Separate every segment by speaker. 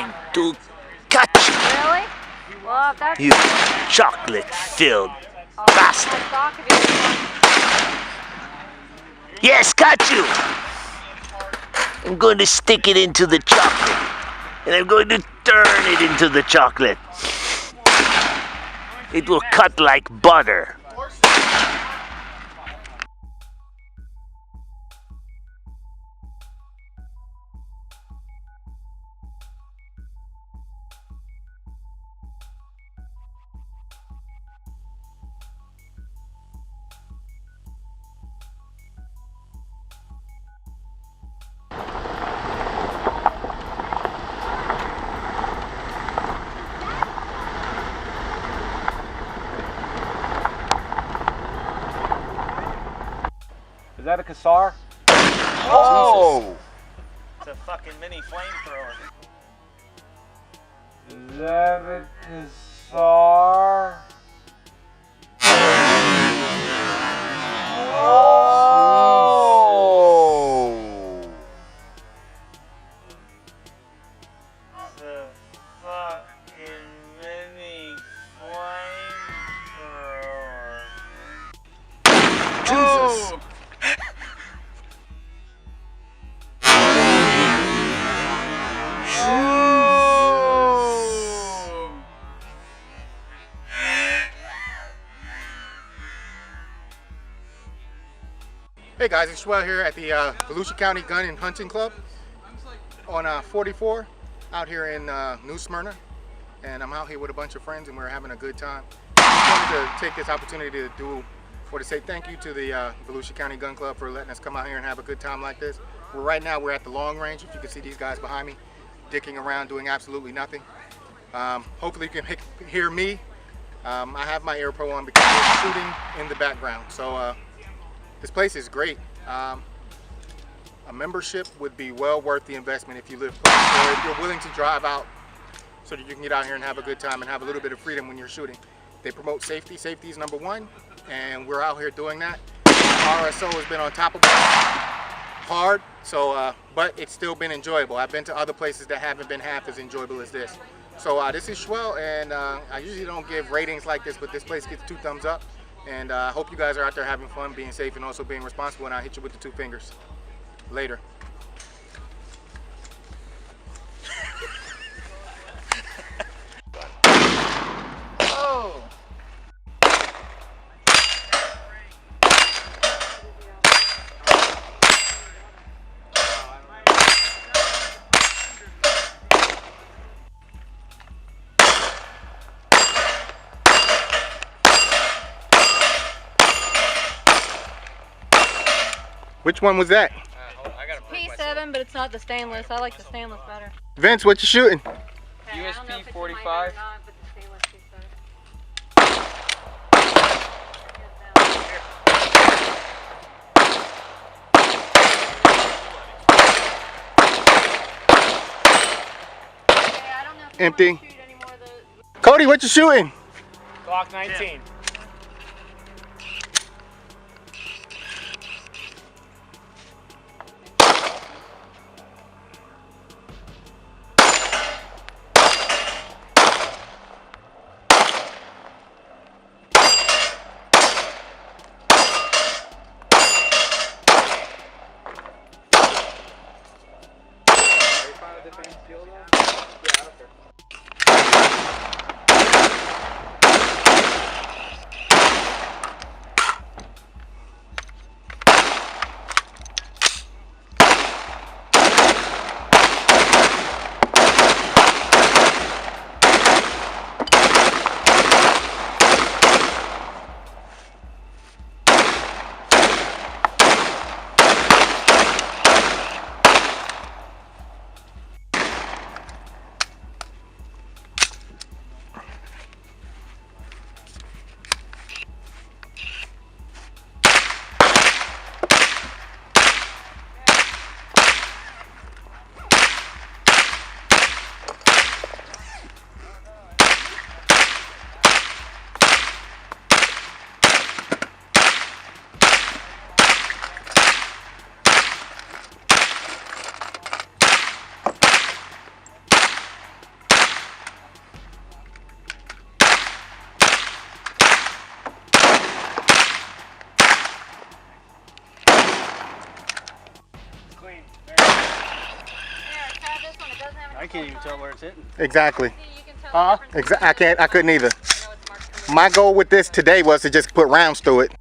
Speaker 1: going to catch you.
Speaker 2: Really? Well, if that's...
Speaker 1: You chocolate-filled bastard. Yes, got you. I'm going to stick it into the chocolate. And I'm going to turn it into the chocolate. It will cut like butter.
Speaker 3: Is that a Kassar?
Speaker 1: Oh!
Speaker 4: It's a fucking mini flamethrower.
Speaker 3: Is that a Kassar?
Speaker 1: Oh!
Speaker 4: The fucking mini flamethrower.
Speaker 1: Jesus!
Speaker 5: Hey guys, it's Shwell here at the Volusia County Gun and Hunting Club on 44 out here in New Smyrna, and I'm out here with a bunch of friends and we're having a good time. I wanted to take this opportunity to say thank you to the Volusia County Gun Club for letting us come out here and have a good time like this. Right now we're at the long range. If you can see these guys behind me dicking around doing absolutely nothing. Hopefully you can hear me. I have my Air Pro on because we're shooting in the background. So this place is great. A membership would be well worth the investment if you live close, or if you're willing to drive out so that you can get out here and have a good time and have a little bit of freedom when you're shooting. They promote safety. Safety is number one, and we're out here doing that. RSO has been on top of us hard, so but it's still been enjoyable. I've been to other places that haven't been half as enjoyable as this. So this is Shwell, and I usually don't give ratings like this, but this place gets 2 thumbs up. And I hope you guys are out there having fun, being safe, and also being responsible. And I'll hit you with the 2 fingers. Later.
Speaker 4: Oh!
Speaker 5: Which one was that?
Speaker 2: P7, but it's not the stainless. I like the stainless better.
Speaker 5: Vince, what you shooting?
Speaker 2: Okay,
Speaker 3: USP 45.
Speaker 5: Empty. Cody, what you shooting?
Speaker 3: Glock 19.
Speaker 6: I can't even tell where it's hitting.
Speaker 5: Exactly.
Speaker 2: You can tell the difference.
Speaker 5: I couldn't either.
Speaker 2: I know it's marked coming.
Speaker 5: My goal with this today was to just put rounds through it.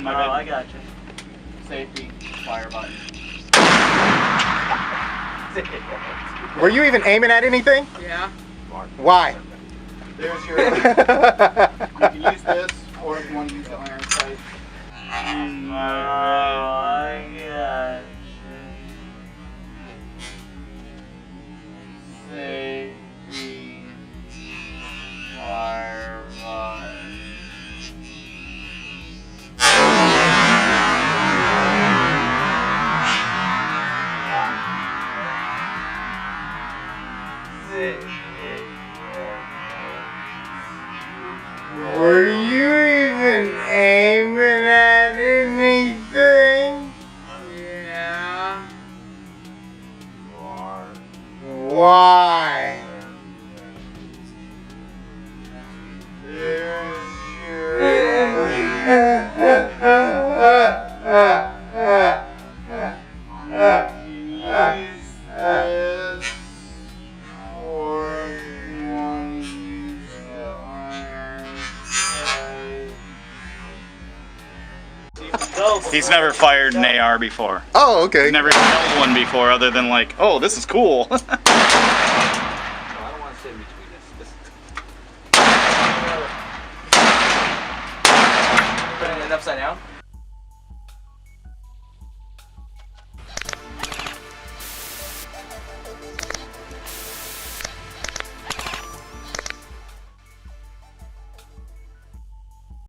Speaker 4: Oh, I got you.
Speaker 6: Safety, fire button.
Speaker 5: Were you even aiming at anything?
Speaker 6: Yeah.
Speaker 5: Why?
Speaker 6: There's your. You can use this, or if you want to use the iron sight.
Speaker 4: Oh, I got you. Safety. Fire button.
Speaker 5: Were you even aiming at anything?
Speaker 6: Yeah.
Speaker 5: Why?
Speaker 7: He's never fired an AR before.
Speaker 5: Oh, okay.
Speaker 7: Never held one before other than like, oh, this is cool.